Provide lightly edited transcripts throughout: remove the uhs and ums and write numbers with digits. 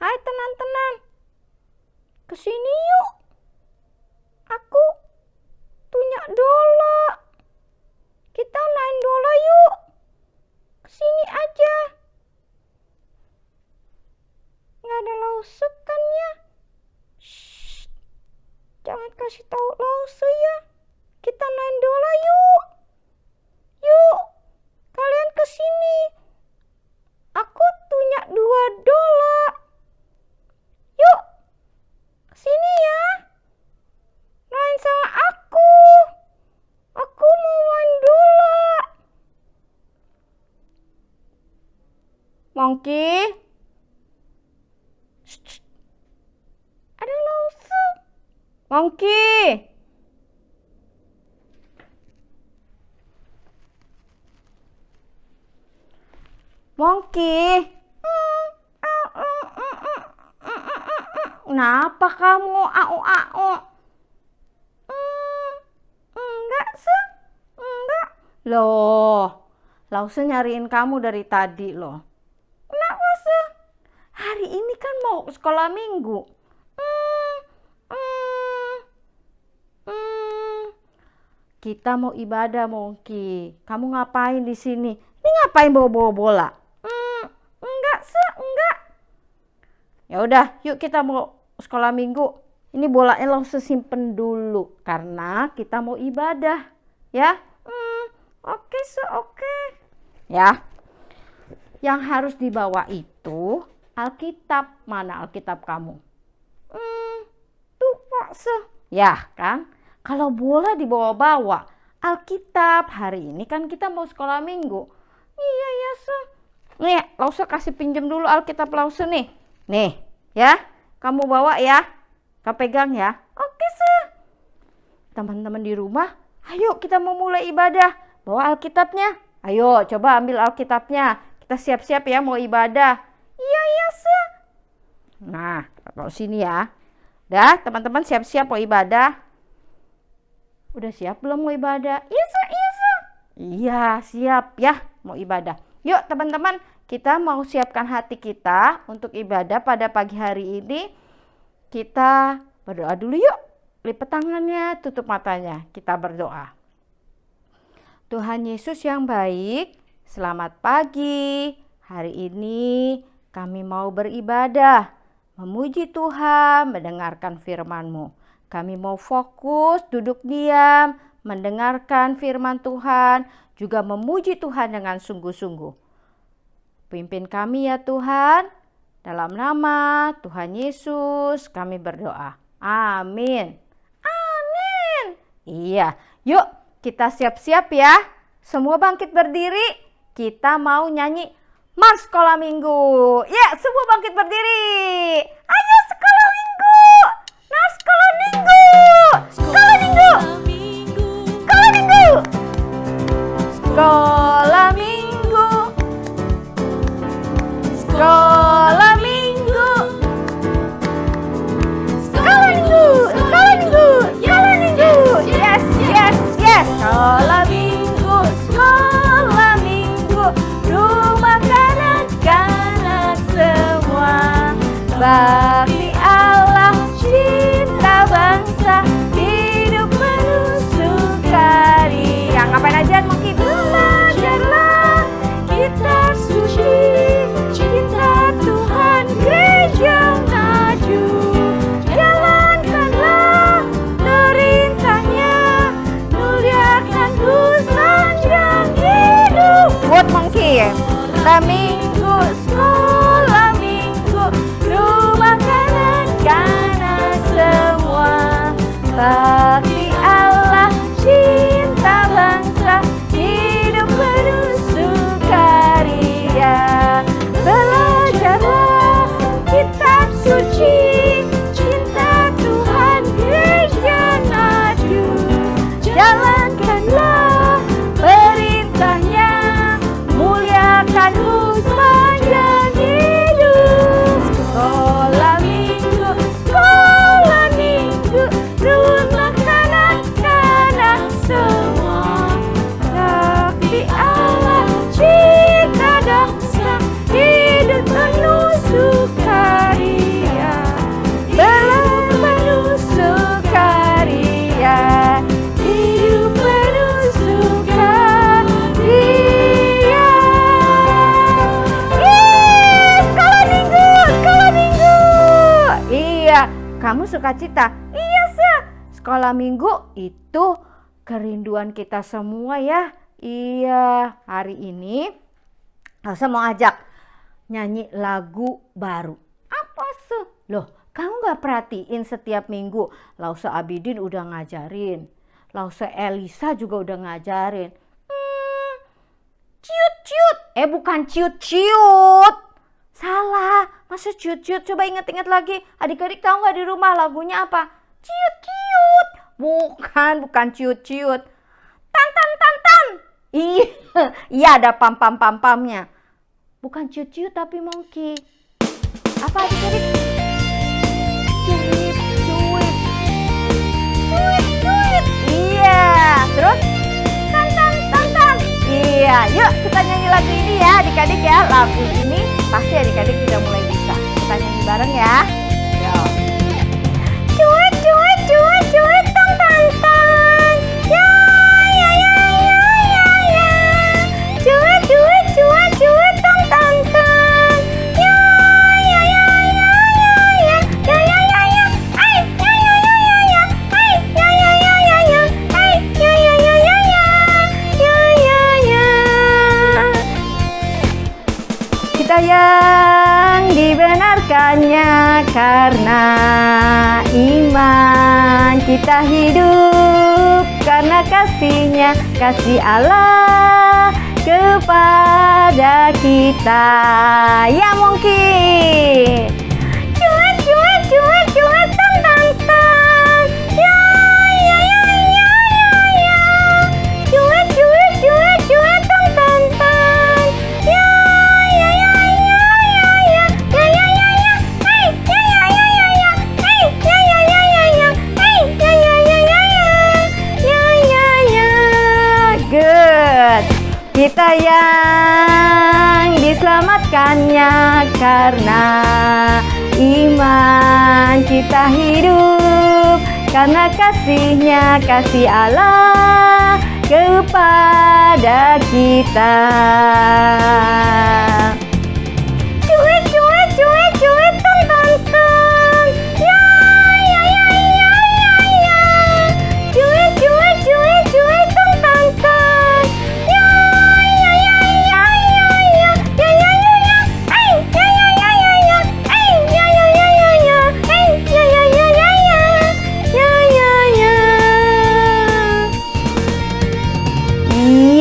Hai teman-teman, kesini yuk. Aku punya dola. Kita main dola yuk. Kesini aja. Nggak ada Lause kan ya? Shh, jangan kasih tahu Lause ya. Kita main dola yuk. Yuk, kalian kesini. Aku punya 2 dola. Yuk, kesini ya. Main sama aku. Aku mau main dola. Monkey. Shh. Ada Lause. Monkey. Monkey. Kenapa kamu au-au? Enggak, enggak. Loh, Lause nyariin kamu dari tadi loh. Kenapa, hari ini kan mau sekolah minggu. Kita mau ibadah, Monkey. Kamu ngapain di sini? Ini ngapain bawa-bawa bola? Enggak, enggak. Ya udah, yuk kita mau sekolah minggu. Ini bolanya Lause simpen dulu karena kita mau ibadah, ya. Oke, oke. Ya. Yang harus dibawa itu Alkitab. Mana Alkitab kamu? Tuh, Pak. Ya, kan? Kalau bola dibawa-bawa, Alkitab. Hari ini kan kita mau sekolah minggu. Iya, ya, Nih, Lause kasih pinjam dulu Alkitab Lause nih. Nih, ya. Kamu bawa ya. Kamu pegang ya. Oke, teman-teman di rumah, ayo kita mau mulai ibadah. Bawa Alkitabnya. Ayo, coba ambil Alkitabnya. Kita siap-siap ya mau ibadah. Iya, ya, Nah, kalau sini ya. Dah, teman-teman siap-siap mau ibadah. Udah siap belum mau ibadah? Iya, Iya, siap ya mau ibadah. Yuk, teman-teman, kita mau siapkan hati kita untuk ibadah pada pagi hari ini. Kita berdoa dulu yuk. Lipat tangannya, tutup matanya. Kita berdoa. Tuhan Yesus yang baik, selamat pagi. Hari ini kami mau beribadah, memuji Tuhan, mendengarkan firman-Mu. Kami mau fokus, duduk diam, mendengarkan firman Tuhan, juga memuji Tuhan dengan sungguh-sungguh. Pimpin kami ya Tuhan, dalam nama Tuhan Yesus kami berdoa. Amin. Amin. Iya, yuk kita siap-siap ya. Semua bangkit berdiri, kita mau nyanyi Mars Sekolah Minggu. Ya, semua bangkit berdiri. Ayo sekolah minggu. Nah, sekolah minggu. Sekolah minggu. Sekolah minggu. Sekolah minggu. Sekolah minggu. Sekolah minggu. Sekolah minggu. Sekolah minggu. Yes, yes, yes. Sekolah minggu. Sekolah minggu. Rumah kanak-kanak semua. Bakti Iya, kamu sukacita? Iya, sekolah minggu itu kerinduan kita semua ya. Iya, hari ini Elsa mau ajak nyanyi lagu baru. Apa sih? Loh, kamu gak perhatiin setiap minggu Lausa Abidin udah ngajarin, Lausa Elisa juga udah ngajarin. Ciut-ciut. Bukan ciut-ciut. Salah. Masa ciut-ciut? Coba inget-inget lagi. Adik-adik tahu nggak di rumah lagunya apa? Ciut-ciut. Bukan ciut-ciut. Tan-tan-tan-tan. Iya ada pam-pam-pam-pamnya. Bukan ciut-ciut tapi Monkey. Apa adik-adik? Ciut-ciut. Ciut-ciut. Iya. Terus? Tan-tan-tan-tan. Iya, yuk kita nyanyi lagu ini ya adik-adik ya. Lagu ini pasti adik-adik sudah mulai bisa. Kita nyanyi bareng ya. Yuk. Cuit, cuit, cuit, cuit, tang, tang, tang. Ya, ya, ya, ya, ya, ya. Cuit, cuit, cuit, cuit, tang, tang, tang. Ya, ya, ya, ya, ya, ya. Ya, ya, ya, ya. Ay, ya, ya, ya, ya, ya. Ay, ya, ya, ya, ya, ya. Ay, ya, ya, ya, ya, ya. Ya, ya, ya. Kita yang dibenarkannya karena iman, kita hidup karena kasih-Nya, kasih Allah kepada kita. Ya mungkin. Cuek, cuek, cuek, cuek, tang, tang, tang. Ya, ya, ya, ya, ya, ya. Cuek, cuek, cuek, cuek, tang, tang, tang. Ya, ya, ya, ya, ya, ya. Ya, ya, ya, ya. Hey, ya, ya, ya, ya, ya. Hey, ya, ya, ya, ya, ya. Hey, ya, ya, ya, ya, ya. Ya, ya, ya. Good. Kita yang diselamatkannya karena iman, kita hidup karena kasih-Nya, kasih Allah kepada kita. Cuek, cuek, cuek, cuek, tang, tang, tang. Ya, ya, ya, ya, ya, ya. Cuek, cuek, cuek, cuek, tang, tang, tang. Ya, ya, ya, ya, ya, ya. Ya, ya, ya, ya. Ay, ya, ya, ya, ya, ya. Ay, ya, ya, ya, ya, ya. Ay, ya, ya, ya, ya, ya. Ya, ya, ya.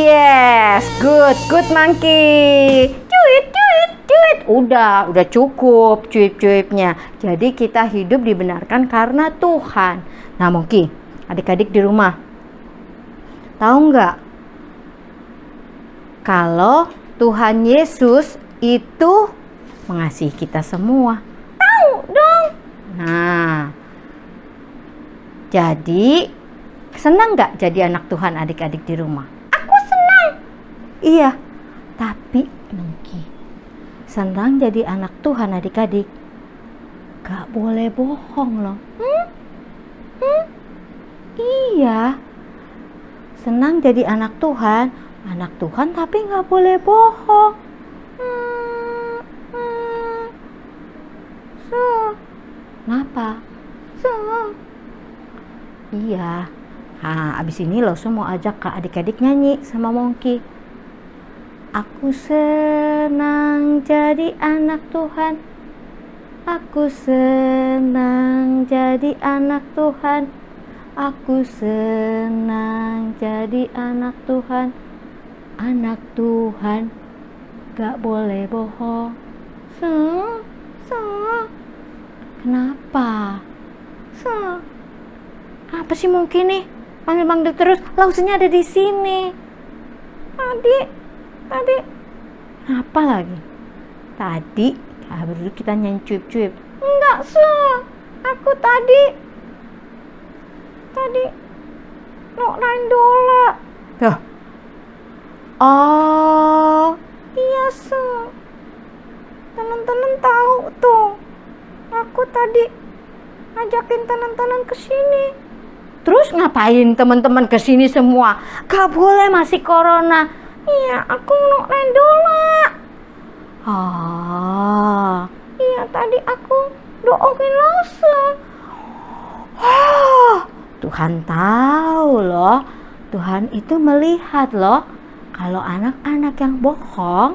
Yes, good Monkey. Cuit, cuit, cuit. Udah cukup cuip-cuipnya. Jadi kita hidup dibenarkan karena Tuhan. Nah Monkey, adik-adik di rumah, tahu nggak kalau Tuhan Yesus itu mengasihi kita semua? Tahu dong. Nah, jadi senang nggak jadi anak Tuhan adik-adik di rumah? Aku senang. Iya, tapi Monkey, senang jadi anak Tuhan adik-adik, gak boleh bohong loh. Iya, senang jadi anak Tuhan tapi gak boleh bohong. Kenapa? Iya. Abis ini lo semua ajak ke adik-adik nyanyi sama Monkey. Aku senang jadi anak Tuhan. Aku senang jadi anak Tuhan. Aku senang jadi anak Tuhan. Anak Tuhan gak boleh bohong. Kenapa? Apa sih mungkin nih? Panggil-panggil terus. Lausnya ada di sini. Tadi. Apa lagi? Tadi habis itu kita nyanyi cuip-cuip. Enggak, aku tadi no rendola. Tuh. Oh, iya teman-teman tahu tuh. Aku tadi ngajakin teman-teman ke sini. Terus ngapain teman-teman ke sini semua? Gak boleh, masih corona. Iya, aku no rendola. Iya, tadi aku doain langsung. Tuhan tahu loh, Tuhan itu melihat loh, kalau anak-anak yang bohong,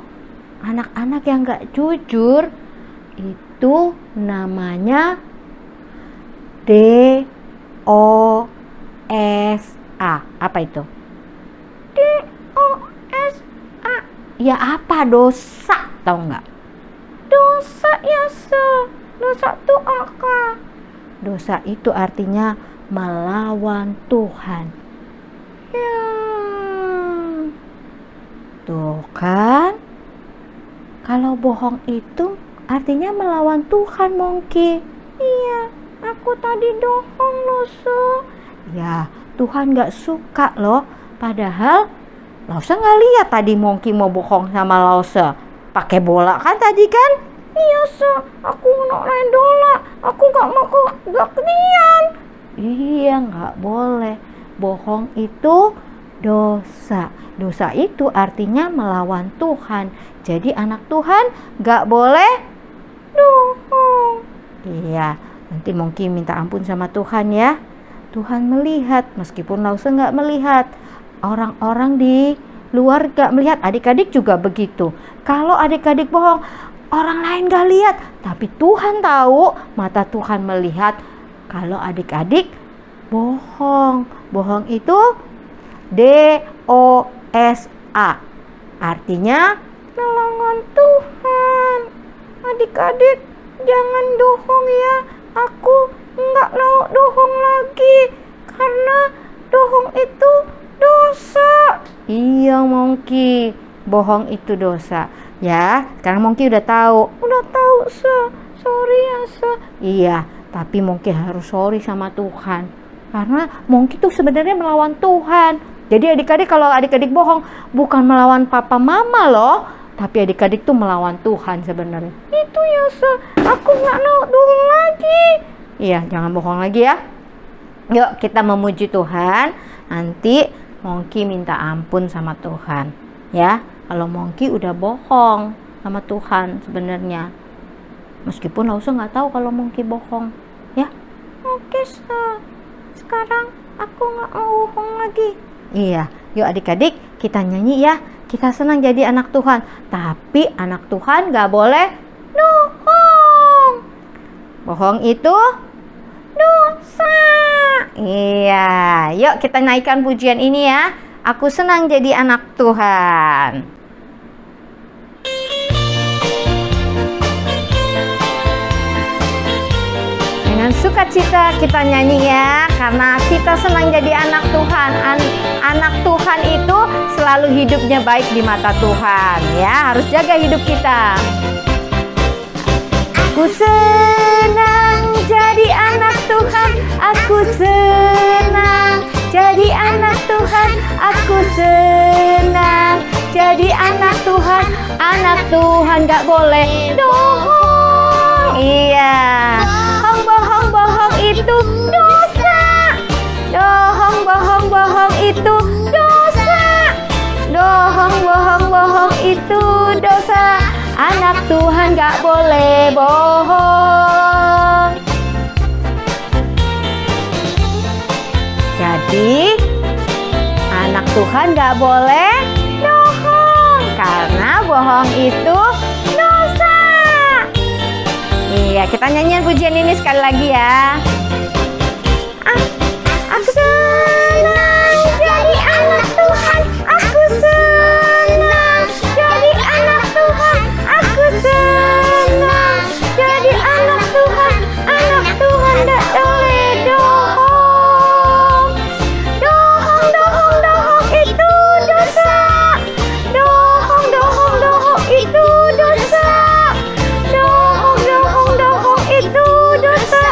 anak-anak yang gak jujur, itu namanya DOSA. Apa itu? DOSA. Ya apa dosa? Tahu nggak? Dosa ya dosa itu apa? Dosa itu artinya melawan Tuhan. Ya, tuh kan? Kalau bohong itu artinya melawan Tuhan, Mongki. Iya, aku tadi bohong loh, Ya, Tuhan gak suka loh. Padahal Lause gak lihat tadi Mongki mau bohong sama Lause. Pakai bola kan tadi kan? Iya, aku mau main bola. Aku gak mau kalian. Iya, gak boleh. Bohong itu dosa. Dosa itu artinya melawan Tuhan. Jadi anak Tuhan gak boleh bohong. Iya, nanti Mongki minta ampun sama Tuhan ya. Tuhan melihat, meskipun Lause gak melihat. Orang-orang di luar gak melihat, adik-adik juga begitu. Kalau adik-adik bohong, orang lain gak lihat, tapi Tuhan tahu, mata Tuhan melihat. Kalau adik-adik bohong, bohong itu DOSA, artinya melawan Tuhan. Adik-adik jangan bohong ya, aku nggak mau bohong lagi, karena bohong itu dosa. Iya Mongki, bohong itu dosa. Ya, sekarang Mongki udah tahu. Udah tahu, sorry ya, Iya, tapi Mongki harus sorry sama Tuhan. Karena Mongki tuh sebenarnya melawan Tuhan. Jadi adik-adik kalau adik-adik bohong, bukan melawan papa mama loh, tapi adik-adik tuh melawan Tuhan sebenarnya. Itu ya, aku nggak mau bohong lagi. Iya, jangan bohong lagi ya. Yuk kita memuji Tuhan. Nanti Mongki minta ampun sama Tuhan. Ya, kalau Mongki udah bohong sama Tuhan sebenarnya. Meskipun Lause nggak tahu kalau Mongki bohong. Ya, oke, sekarang aku nggak mau bohong lagi. Iya, yuk adik-adik kita nyanyi ya. Kita senang jadi anak Tuhan. Tapi anak Tuhan nggak boleh bohong. Bohong itu dosa. Iya, yuk kita naikkan pujian ini ya. Aku senang jadi anak Tuhan. Dengan sukacita kita nyanyi ya, karena kita senang jadi anak Tuhan. Anak Tuhan itu selalu hidupnya baik di mata Tuhan ya. Harus jaga hidup kita. Aku senang jadi anak Tuhan. Aku senang jadi anak Tuhan. Aku senang jadi anak Tuhan. Anak Tuhan gak boleh bohong. Iya, bohong itu dosa. Bohong itu dosa. Bohong itu dosa. Anak Tuhan gak boleh bohong. Jadi anak Tuhan gak boleh bohong, karena bohong itu dosa. Iya, kita nyanyiin pujian ini sekali lagi ya. Aku senang jadi anak Tuhan. Aku senang jadi anak Tuhan. Aku senang jadi anak Tuhan. Anak Tuhan tak boleh bohong. Bohong itu dosa. Bohong itu dosa. Bohong itu dosa.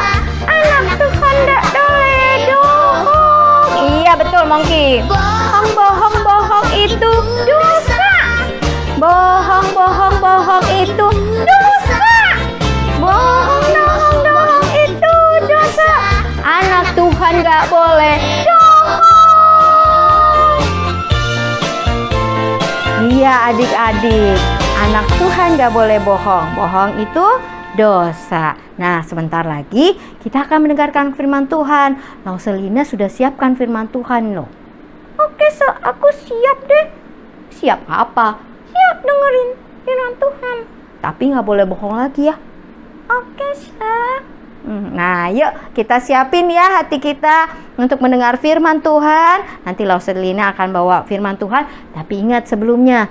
Anak Tuhan tak boleh bohong. Iya betul Mongki. Bohong itu dosa. Bohong itu dosa. Bohong itu dosa. Anak Tuhan gak boleh bohong. Iya adik-adik, anak Tuhan gak boleh bohong. Bohong itu dosa. Nah, sebentar lagi kita akan mendengarkan firman Tuhan. Lauselina sudah siapkan firman Tuhan loh. Oke, aku siap deh. Siap apa? Siap dengerin firman Tuhan. Tapi nggak boleh bohong lagi ya. Oke, Sa. Nah, yuk kita siapin ya hati kita untuk mendengar firman Tuhan. Nanti Lauselina akan bawa firman Tuhan. Tapi ingat sebelumnya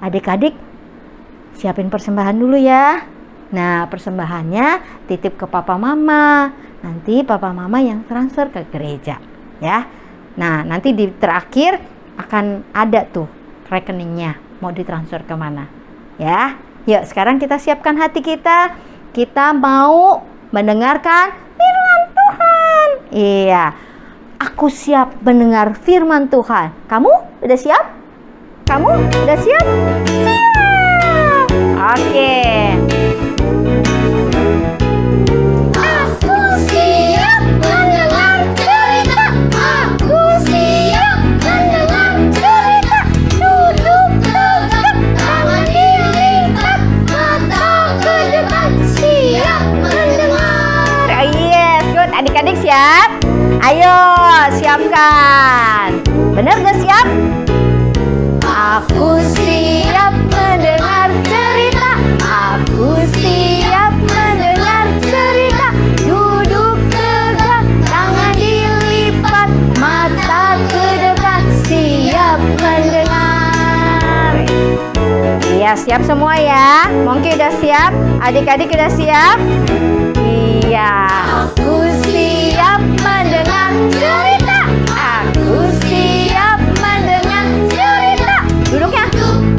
adik-adik siapin persembahan dulu ya. Nah, persembahannya titip ke papa mama. Nanti papa mama yang transfer ke gereja ya. Nah, nanti di terakhir akan ada tuh rekeningnya mau ditransfer kemana ya. Yuk sekarang kita siapkan hati kita. Kita mau mendengarkan firman Tuhan. Iya, aku siap mendengar firman Tuhan. Kamu udah siap? Kamu udah siap? Siap! Oke. Aku siap mendengar cerita. Aku siap mendengar cerita. Duduk tegak, tangan dilipat, mata ke depan, siap mendengar. Yes, good. Adik-adik siap? Ayo, siapkan. Benar gak siap? Aku siap mendengar cerita. Aku siap mendengar cerita. Duduk tegak, tangan dilipat, mata ke depan, siap mendengar. Iya, siap semua ya. Mongki udah siap? Adik-adik udah siap? Iya. Aku siap mendengar cerita. Aku siap mendengar cerita. Duduknya.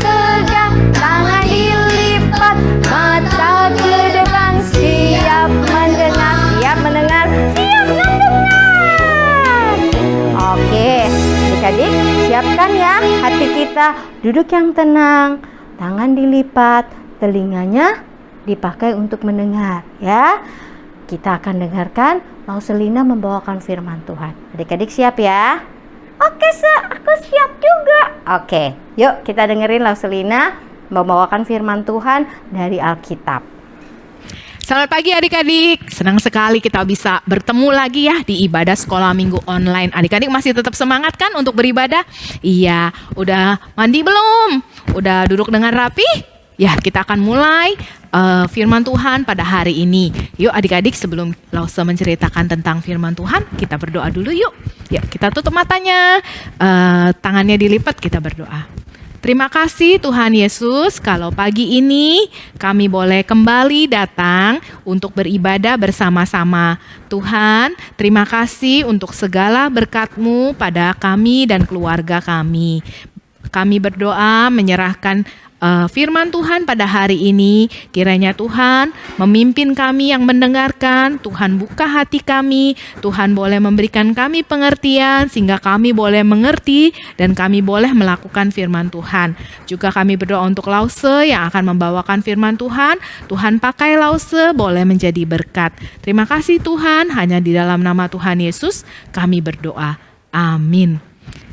Tegak, tangan dilipat, mata ke depan, siap mendengar. Siap mendengar. Siap mendengar. Oke, adik-adik siapkan ya hati kita. Duduk yang tenang, tangan dilipat, telinganya dipakai untuk mendengar ya. Kita akan dengarkan Lauselina membawakan firman Tuhan. Adik-adik siap ya? Oke, aku siap juga. Oke, yuk kita dengerin Lauselina membawakan firman Tuhan dari Alkitab. Selamat pagi adik-adik, senang sekali kita bisa bertemu lagi ya di ibadah sekolah minggu online. Adik-adik masih tetap semangat kan untuk beribadah? Iya, udah mandi belum? Udah duduk dengan rapi? Ya, kita akan mulai firman Tuhan pada hari ini. Yuk adik-adik, sebelum Lause menceritakan tentang firman Tuhan, kita berdoa dulu yuk. Yuk kita tutup matanya, tangannya dilipat, kita berdoa. Terima kasih Tuhan Yesus, kalau pagi ini kami boleh kembali datang untuk beribadah bersama-sama. Tuhan, terima kasih untuk segala berkat-Mu pada kami dan keluarga kami. Kami berdoa menyerahkan firman Tuhan pada hari ini. Kiranya Tuhan memimpin kami yang mendengarkan. Tuhan buka hati kami. Tuhan boleh memberikan kami pengertian sehingga kami boleh mengerti dan kami boleh melakukan firman Tuhan. Juga kami berdoa untuk Lause yang akan membawakan firman Tuhan. Tuhan pakai Lause boleh menjadi berkat. Terima kasih Tuhan, hanya di dalam nama Tuhan Yesus kami berdoa. Amin.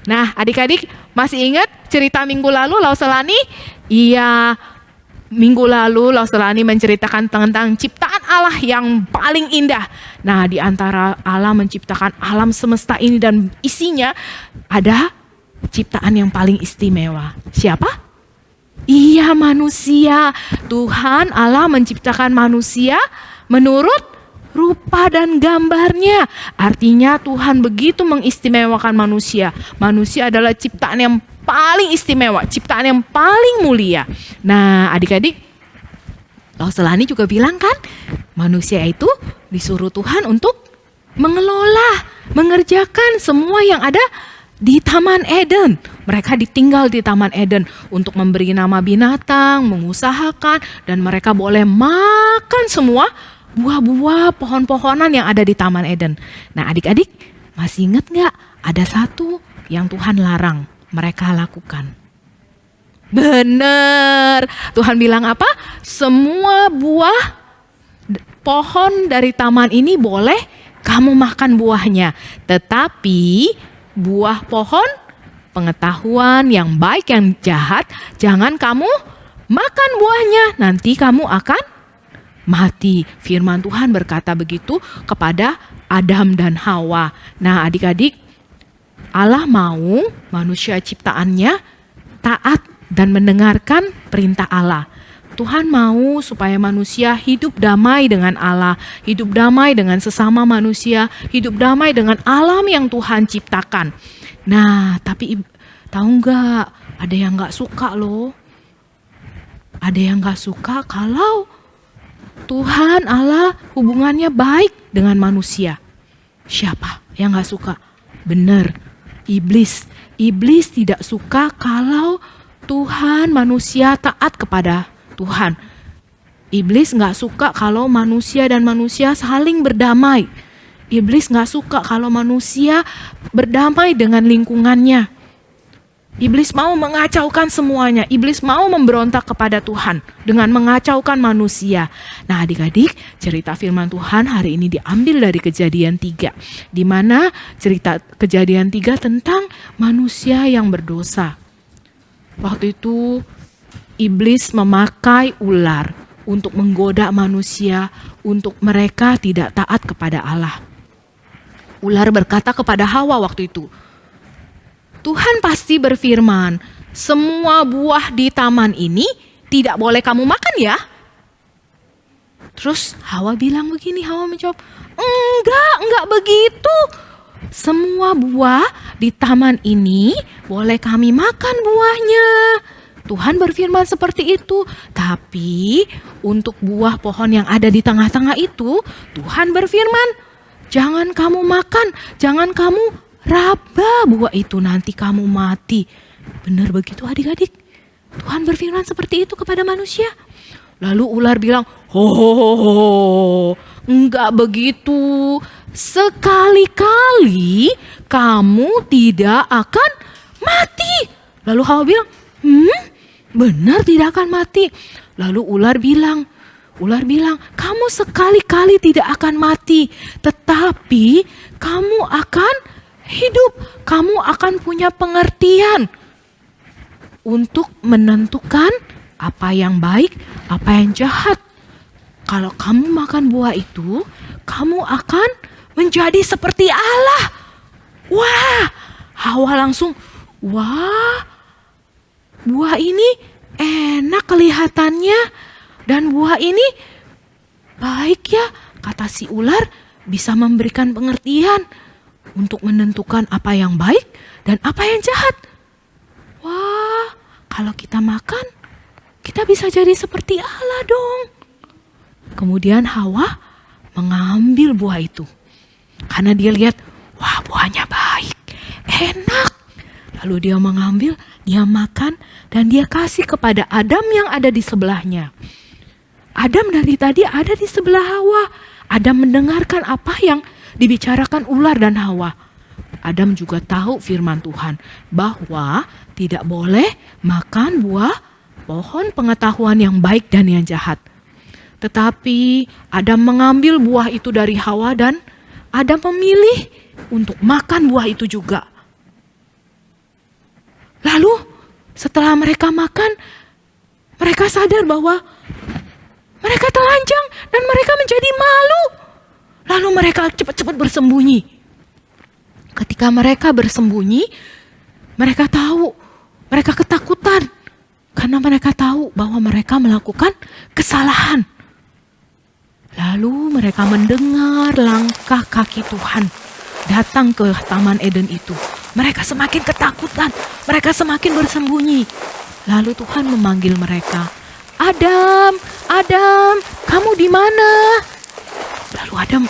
Nah, adik-adik masih ingat cerita minggu lalu Lauselani? Iya, minggu lalu Lauselani menceritakan tentang ciptaan Allah yang paling indah. Nah, di antara Allah menciptakan alam semesta ini dan isinya, ada ciptaan yang paling istimewa. Siapa? Iya, manusia. Tuhan Allah menciptakan manusia menurut rupa dan gambarnya. Artinya Tuhan begitu mengistimewakan manusia. Manusia adalah ciptaan yang paling istimewa, ciptaan yang paling mulia. Nah, adik-adik, Lauselani juga bilang kan, manusia itu disuruh Tuhan untuk mengelola, mengerjakan semua yang ada di Taman Eden. Mereka ditinggal di Taman Eden untuk memberi nama binatang, mengusahakan, dan mereka boleh makan semua buah-buah, pohon-pohonan yang ada di Taman Eden. Nah, adik-adik masih ingat gak? Ada satu yang Tuhan larang mereka lakukan. Bener, Tuhan bilang apa? Semua buah pohon dari taman ini boleh kamu makan buahnya. Tetapi buah pohon pengetahuan yang baik yang jahat, jangan kamu makan buahnya. Nanti kamu akan mati. Firman Tuhan berkata begitu kepada Adam dan Hawa. Nah, adik-adik, Allah mau manusia ciptaannya taat dan mendengarkan perintah Allah. Tuhan mau supaya manusia hidup damai dengan Allah, hidup damai dengan sesama manusia, hidup damai dengan alam yang Tuhan ciptakan. Nah, tapi tahu nggak, ada yang nggak suka loh. Ada yang gak suka kalau Tuhan Allah hubungannya baik dengan manusia. Siapa yang gak suka? Benar, iblis. Iblis tidak suka kalau Tuhan manusia taat kepada Tuhan. Iblis gak suka kalau manusia dan manusia saling berdamai. Iblis gak suka kalau manusia berdamai dengan lingkungannya. Iblis mau mengacaukan semuanya. Iblis mau memberontak kepada Tuhan dengan mengacaukan manusia. Nah, adik-adik, cerita firman Tuhan hari ini diambil dari Kejadian 3. Di mana cerita Kejadian 3 tentang manusia yang berdosa. Waktu itu iblis memakai ular untuk menggoda manusia, untuk mereka tidak taat kepada Allah. Ular berkata kepada Hawa waktu itu, Tuhan pasti berfirman, semua buah di taman ini tidak boleh kamu makan ya. Terus Hawa bilang begini, Hawa menjawab, enggak begitu. Semua buah di taman ini boleh kami makan buahnya. Tuhan berfirman seperti itu. Tapi untuk buah pohon yang ada di tengah-tengah itu, Tuhan berfirman, jangan kamu makan, jangan kamu raba buah itu, nanti kamu mati. Benar begitu adik-adik? Tuhan berfirman seperti itu kepada manusia. Lalu ular bilang, enggak begitu. Sekali-kali kamu tidak akan mati. Lalu Hawa bilang, benar tidak akan mati. Lalu ular bilang, kamu sekali-kali tidak akan mati. Tetapi kamu akan hidup, kamu akan punya pengertian untuk menentukan apa yang baik, apa yang jahat. Kalau kamu makan buah itu, kamu akan menjadi seperti Allah. Wah, Hawa langsung, wah, buah ini enak kelihatannya dan buah ini baik ya, kata si ular, bisa memberikan pengertian untuk menentukan apa yang baik dan apa yang jahat. Wah, kalau kita makan, kita bisa jadi seperti Allah dong. Kemudian Hawa mengambil buah itu. Karena dia lihat, wah buahnya baik, enak. Lalu dia mengambil, dia makan, dan dia kasih kepada Adam yang ada di sebelahnya. Adam dari tadi ada di sebelah Hawa. Adam mendengarkan apa yang dibicarakan ular dan Hawa. Adam juga tahu firman Tuhan bahwa tidak boleh makan buah pohon pengetahuan yang baik dan yang jahat. Tetapi Adam mengambil buah itu dari Hawa dan Adam memilih untuk makan buah itu juga. Lalu setelah mereka makan, mereka sadar bahwa mereka telanjang dan mereka menjadi malu. Lalu mereka cepat-cepat bersembunyi. Ketika mereka bersembunyi, mereka tahu, mereka ketakutan. Karena mereka tahu bahwa mereka melakukan kesalahan. Lalu mereka mendengar langkah kaki Tuhan datang ke Taman Eden itu. Mereka semakin ketakutan, mereka semakin bersembunyi. Lalu Tuhan memanggil mereka, Adam, Adam, kamu di mana? Lalu Adam,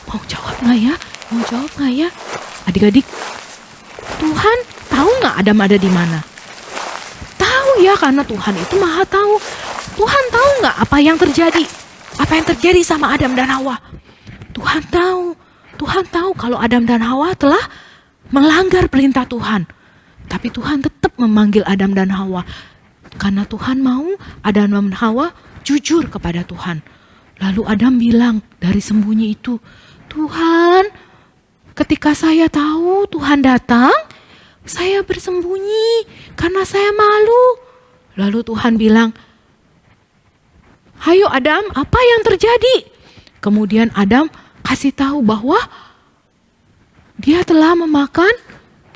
mau jawab nggak ya? Adik-adik, Tuhan tahu nggak Adam ada di mana? Tahu ya, karena Tuhan itu maha tahu. Tuhan tahu nggak apa yang terjadi? Apa yang terjadi sama Adam dan Hawa? Tuhan tahu kalau Adam dan Hawa telah melanggar perintah Tuhan. Tapi Tuhan tetap memanggil Adam dan Hawa. Karena Tuhan mau Adam dan Hawa jujur kepada Tuhan. Lalu Adam bilang dari sembunyi itu, Tuhan, ketika saya tahu Tuhan datang, saya bersembunyi karena saya malu. Lalu Tuhan bilang, "Hayo Adam, apa yang terjadi?" Kemudian Adam kasih tahu bahwa dia telah memakan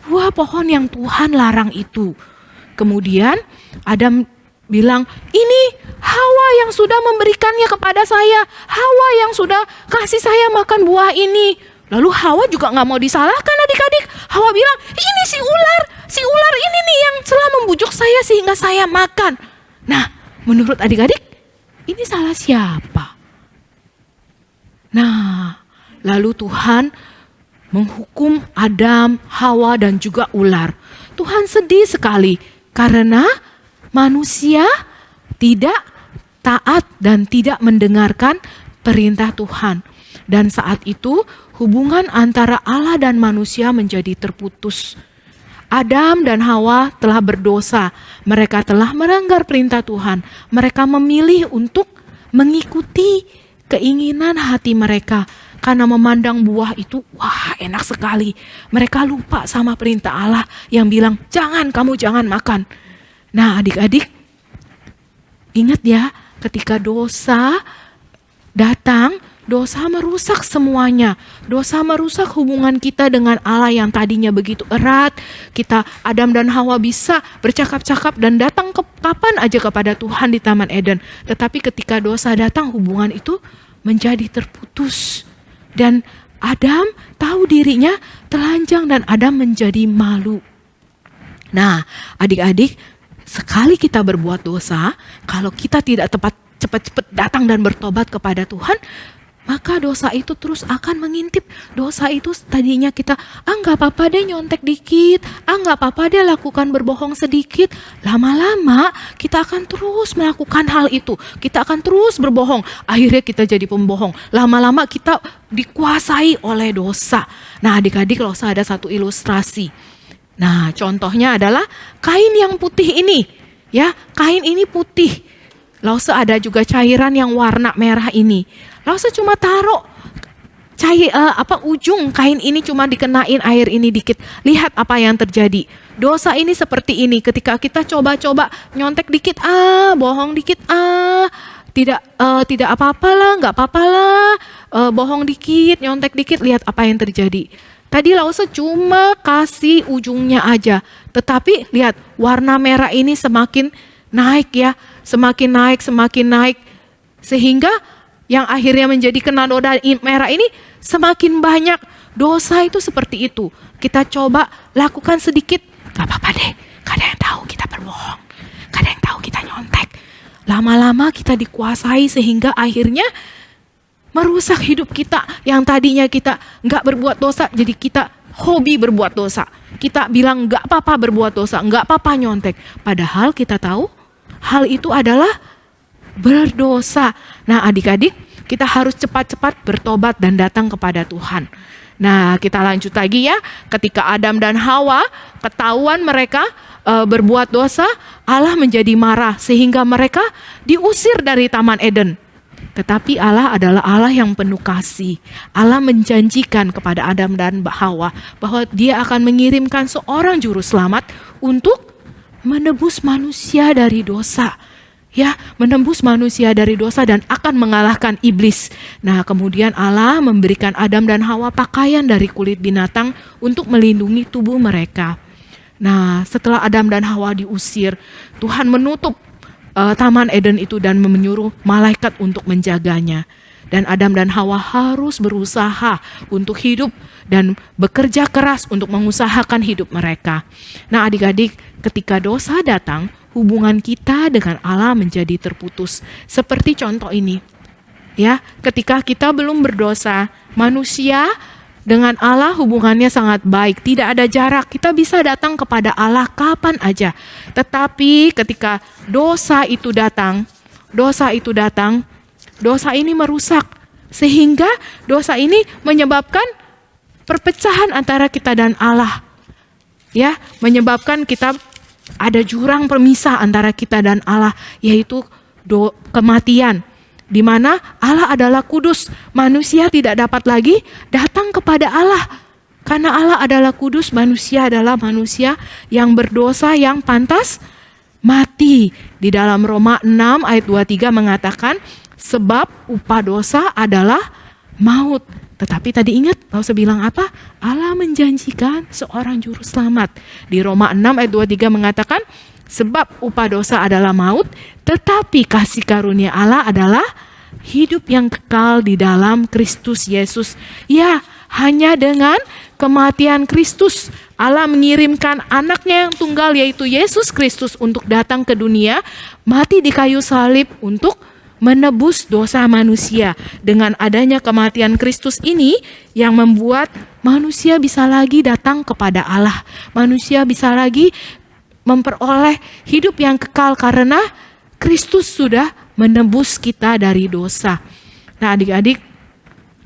buah pohon yang Tuhan larang itu. Kemudian Adam bilang, "Ini Hawa yang sudah memberikannya kepada saya. Hawa yang sudah kasih saya makan buah ini." Lalu Hawa juga gak mau disalahkan adik-adik. Hawa bilang, "Ini si ular ini nih yang telah membujuk saya sehingga saya makan." Nah, menurut adik-adik, ini salah siapa? Nah, lalu Tuhan menghukum Adam, Hawa, dan juga ular. Tuhan sedih sekali karena manusia tidak taat dan tidak mendengarkan perintah Tuhan. Dan saat itu hubungan antara Allah dan manusia menjadi terputus. Adam dan Hawa telah berdosa. Mereka telah melanggar perintah Tuhan. Mereka memilih untuk mengikuti keinginan hati mereka. Karena memandang buah itu, wah enak sekali. Mereka lupa sama perintah Allah yang bilang, kamu jangan makan. Nah adik-adik, ingat ya, ketika dosa datang, dosa merusak semuanya. Dosa merusak hubungan kita dengan Allah yang tadinya begitu erat. Adam dan Hawa bisa bercakap-cakap dan datang kapan aja kepada Tuhan di Taman Eden. Tetapi ketika dosa datang, hubungan itu menjadi terputus. Dan Adam tahu dirinya telanjang dan Adam menjadi malu. Nah, adik-adik, sekali kita berbuat dosa, kalau kita tidak cepat-cepat datang dan bertobat kepada Tuhan, maka dosa itu terus akan mengintip. Dosa itu tadinya kita, nggak apa-apa deh nyontek dikit, nggak apa-apa deh lakukan berbohong sedikit. Lama-lama kita akan terus melakukan hal itu. Kita akan terus berbohong. Akhirnya kita jadi pembohong. Lama-lama kita dikuasai oleh dosa. Nah adik-adik, kalau ada satu ilustrasi. Nah contohnya adalah kain yang putih ini. Ya, kain ini putih. Lalu ada juga cairan yang warna merah ini. Lalu cuma taruh ujung kain ini cuma dikenain air ini dikit. Lihat apa yang terjadi. Dosa ini seperti ini. Ketika kita coba-coba nyontek dikit, bohong dikit, tidak apa-apalah, nggak apa-apalah, bohong dikit, nyontek dikit. Lihat apa yang terjadi. Tadi Lause cuma kasih ujungnya aja. Tetapi lihat warna merah ini semakin naik ya, semakin naik. Sehingga yang akhirnya menjadi kena noda merah ini semakin banyak. Dosa itu seperti itu. Kita coba lakukan sedikit, gak apa-apa deh, gak ada yang tahu kita berbohong, gak ada yang tahu kita nyontek. Lama-lama kita dikuasai sehingga akhirnya merusak hidup kita. Yang tadinya kita gak berbuat dosa, jadi kita hobi berbuat dosa. Kita bilang gak apa-apa berbuat dosa, gak apa-apa nyontek. Padahal kita tahu hal itu adalah berdosa. Nah adik-adik, kita harus cepat-cepat bertobat dan datang kepada Tuhan. Nah kita lanjut lagi ya. Ketika Adam dan Hawa ketahuan mereka berbuat dosa, Allah menjadi marah sehingga mereka diusir dari Taman Eden. Tetapi Allah adalah Allah yang penuh kasih. Allah menjanjikan kepada Adam dan Hawa bahwa Dia akan mengirimkan seorang juru selamat untuk menebus manusia dari dosa. Ya, menembus manusia dari dosa dan akan mengalahkan iblis. Nah, kemudian Allah memberikan Adam dan Hawa pakaian dari kulit binatang untuk melindungi tubuh mereka. Nah, setelah Adam dan Hawa diusir, Tuhan menutup Taman Eden itu dan menyuruh malaikat untuk menjaganya. Dan Adam dan Hawa harus berusaha untuk hidup dan bekerja keras untuk mengusahakan hidup mereka. Nah, adik-adik, ketika dosa datang, hubungan kita dengan Allah menjadi terputus. Seperti contoh ini. Ya, ketika kita belum berdosa, manusia dengan Allah hubungannya sangat baik, tidak ada jarak. Kita bisa datang kepada Allah kapan aja. Tetapi ketika dosa itu datang, dosa ini merusak. Sehingga dosa ini menyebabkan perpecahan antara kita dan Allah. Ya, menyebabkan kita ada jurang pemisah antara kita dan Allah, yaitu kematian. Di mana Allah adalah kudus, manusia tidak dapat lagi datang kepada Allah. Karena Allah adalah kudus, manusia adalah manusia yang berdosa, yang pantas mati. Di dalam Roma 6 ayat 23 mengatakan, sebab upah dosa adalah maut. Tetapi tadi ingat, Lause bilang apa? Allah menjanjikan seorang juru selamat. Di Roma 6 ayat 23 mengatakan, sebab upah dosa adalah maut, tetapi kasih karunia Allah adalah hidup yang kekal di dalam Kristus Yesus. Ya, hanya dengan kematian Kristus, Allah mengirimkan anaknya yang tunggal yaitu Yesus Kristus untuk datang ke dunia, mati di kayu salib untuk menebus dosa manusia. Dengan adanya kematian Kristus ini yang membuat manusia bisa lagi datang kepada Allah. Manusia bisa lagi memperoleh hidup yang kekal karena Kristus sudah menebus kita dari dosa. Nah, adik-adik,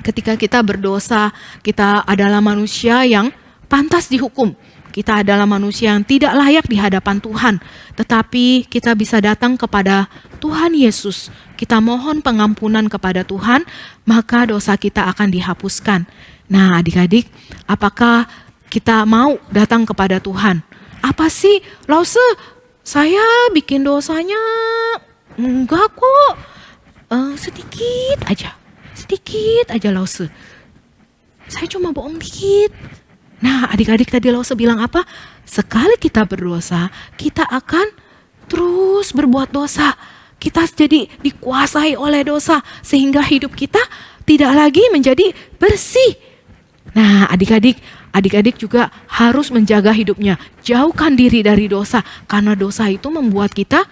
ketika kita berdosa, kita adalah manusia yang pantas dihukum. Kita adalah manusia yang tidak layak di hadapan Tuhan. Tetapi kita bisa datang kepada Tuhan Yesus. Kita mohon pengampunan kepada Tuhan, maka dosa kita akan dihapuskan. Nah, adik-adik, apakah kita mau datang kepada Tuhan? Apa sih, Lause, saya bikin dosanya enggak kok, sedikit aja Lause. Saya cuma bohong dikit. Nah, adik-adik, tadi Lause bilang apa? Sekali kita berdosa, kita akan terus berbuat dosa. Kita jadi dikuasai oleh dosa sehingga hidup kita tidak lagi menjadi bersih. Nah, adik-adik juga harus menjaga hidupnya. Jauhkan diri dari dosa, karena dosa itu membuat kita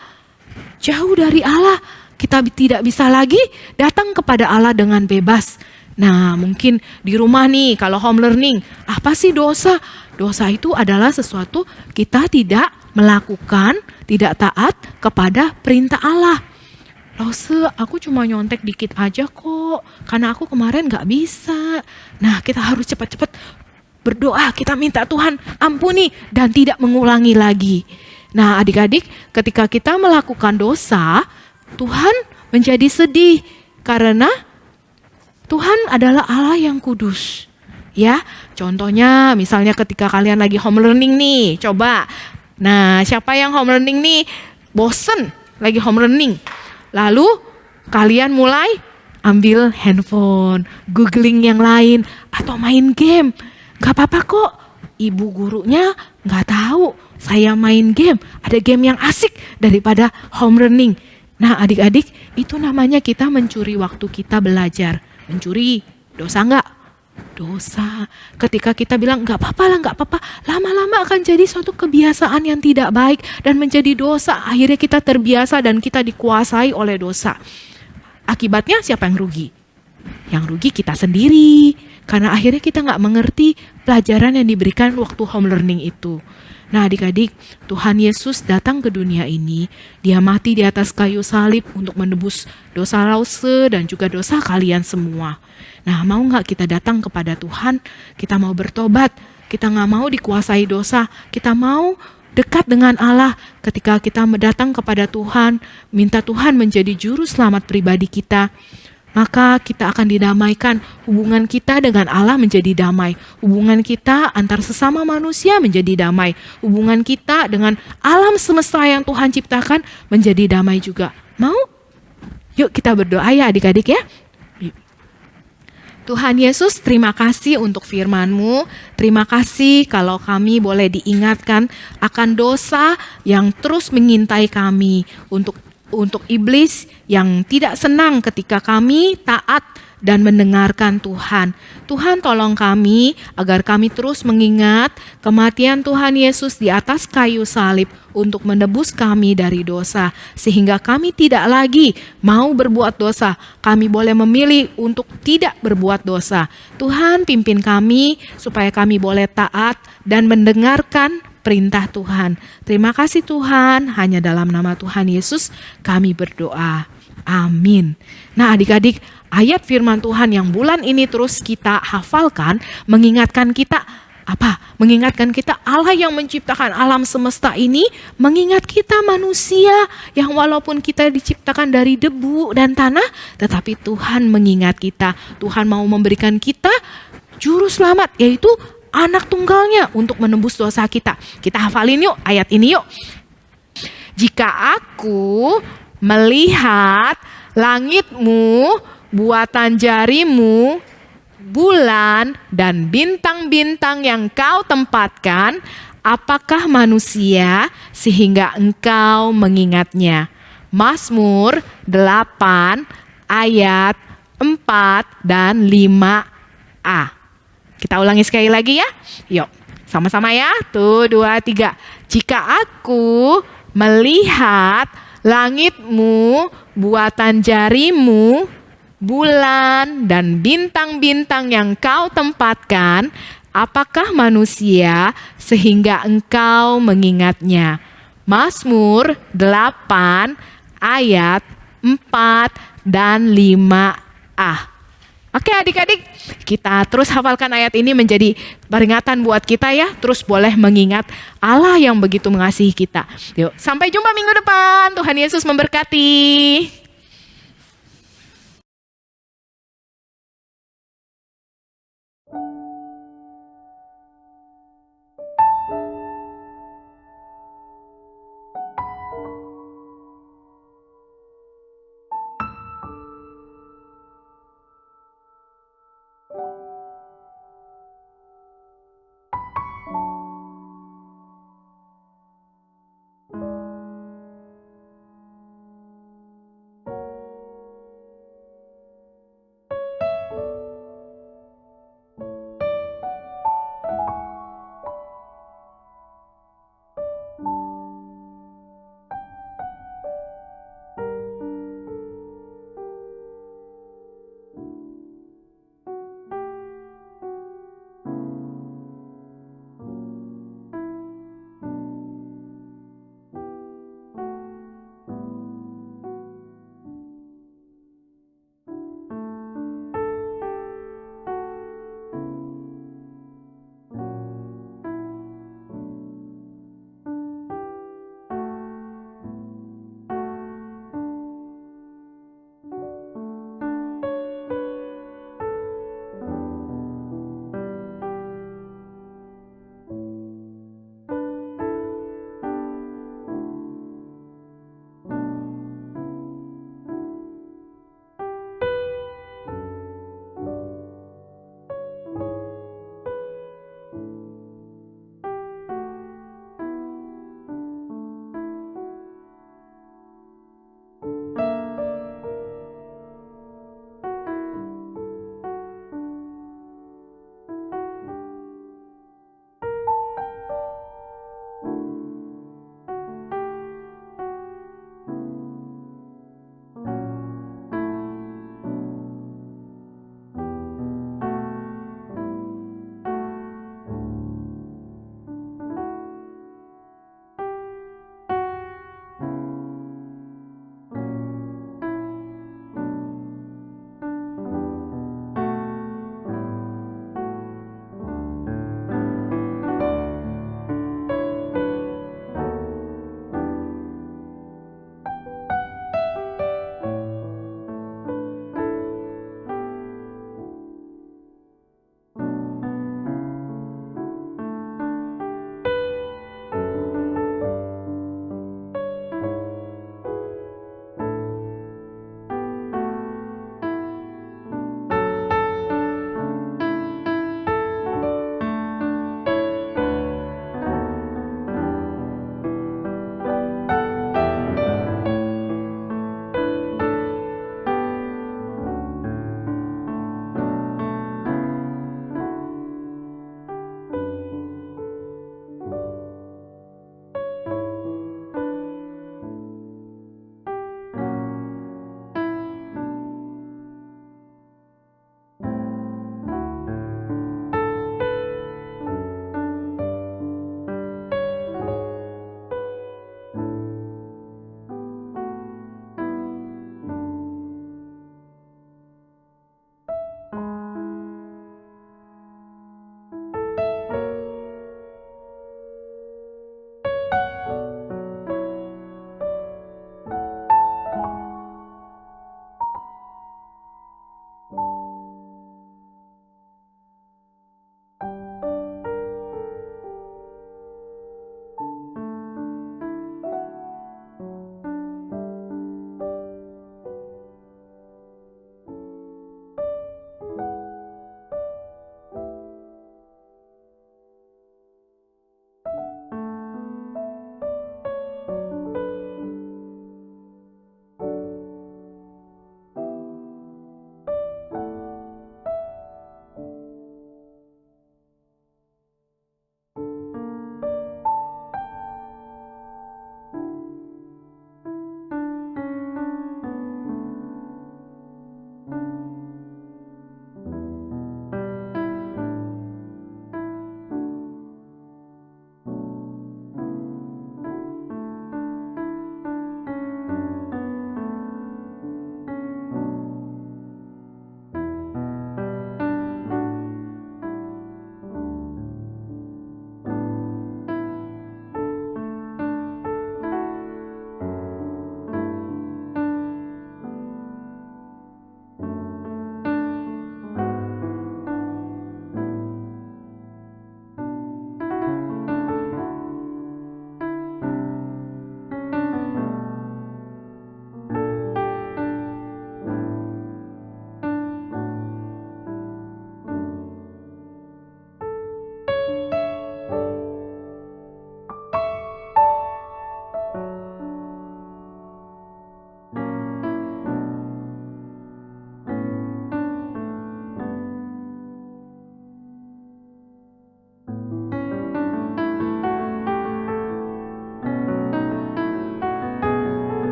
jauh dari Allah. Kita tidak bisa lagi datang kepada Allah dengan bebas. Nah, mungkin di rumah nih, kalau home learning, apa sih dosa? Dosa itu adalah sesuatu kita tidak melakukan, tidak taat kepada perintah Allah. Lause, aku cuma nyontek dikit aja kok, karena aku kemarin gak bisa. Nah, kita harus cepat-cepat berdoa, kita minta Tuhan ampuni dan tidak mengulangi lagi. Nah, adik-adik, ketika kita melakukan dosa, Tuhan menjadi sedih karena Tuhan adalah Allah yang kudus. Ya, contohnya misalnya ketika kalian lagi home learning nih, coba. Nah, siapa yang home learning nih bosen lagi home learning? Lalu kalian mulai ambil handphone, googling yang lain, atau main game. Gak apa-apa kok, ibu gurunya gak tahu saya main game. Ada game yang asik daripada home learning. Nah, adik-adik, itu namanya kita mencuri waktu kita belajar. Mencuri, dosa nggak? Dosa. Ketika kita bilang nggak apa-apa lah, nggak apa-apa, lama-lama akan jadi suatu kebiasaan yang tidak baik dan menjadi dosa. Akhirnya kita terbiasa dan kita dikuasai oleh dosa. Akibatnya siapa yang rugi? Yang rugi kita sendiri, karena akhirnya kita nggak mengerti pelajaran yang diberikan waktu home learning itu. Nah, adik-adik, Tuhan Yesus datang ke dunia ini. Dia mati di atas kayu salib untuk menebus dosa Lause dan juga dosa kalian semua. Nah, mau gak kita datang kepada Tuhan? Kita mau bertobat. Kita gak mau dikuasai dosa. Kita mau dekat dengan Allah. Ketika kita datang kepada Tuhan, minta Tuhan menjadi juru selamat pribadi kita, maka kita akan didamaikan. Hubungan kita dengan Allah menjadi damai. Hubungan kita antar sesama manusia menjadi damai. Hubungan kita dengan alam semesta yang Tuhan ciptakan menjadi damai juga. Mau? Yuk kita berdoa ya adik-adik ya. Tuhan Yesus, terima kasih untuk firman-Mu. Terima kasih kalau kami boleh diingatkan akan dosa yang terus mengintai kami, untuk iblis yang tidak senang ketika kami taat dan mendengarkan Tuhan. Tuhan, tolong kami agar kami terus mengingat kematian Tuhan Yesus di atas kayu salib untuk menebus kami dari dosa, sehingga kami tidak lagi mau berbuat dosa. Kami boleh memilih untuk tidak berbuat dosa. Tuhan, pimpin kami supaya kami boleh taat dan mendengarkan perintah Tuhan. Terima kasih Tuhan, hanya dalam nama Tuhan Yesus kami berdoa. Amin. Nah, adik-adik, ayat firman Tuhan yang bulan ini terus kita hafalkan mengingatkan kita apa? Mengingatkan kita Allah yang menciptakan alam semesta ini, mengingat kita manusia yang walaupun kita diciptakan dari debu dan tanah, tetapi Tuhan mengingat kita. Tuhan mau memberikan kita juru selamat, yaitu anak tunggalnya untuk menembus dosa kita. Kita hafalin yuk ayat ini yuk. Jika aku melihat langitmu, buatan jarimu, bulan dan bintang-bintang yang kau tempatkan, apakah manusia sehingga engkau mengingatnya? Mazmur 8 ayat 4 dan 5a. Kita ulangi sekali lagi ya. Yuk, sama-sama ya. Tuh, 2, 3. Jika aku melihat langitmu, buatan jarimu, bulan dan bintang-bintang yang kau tempatkan, apakah manusia sehingga engkau mengingatnya? Mazmur 8 ayat 4 dan 5a. Oke adik-adik, kita terus hafalkan ayat ini menjadi peringatan buat kita ya. Terus boleh mengingat Allah yang begitu mengasihi kita. Yuk, sampai jumpa minggu depan. Tuhan Yesus memberkati.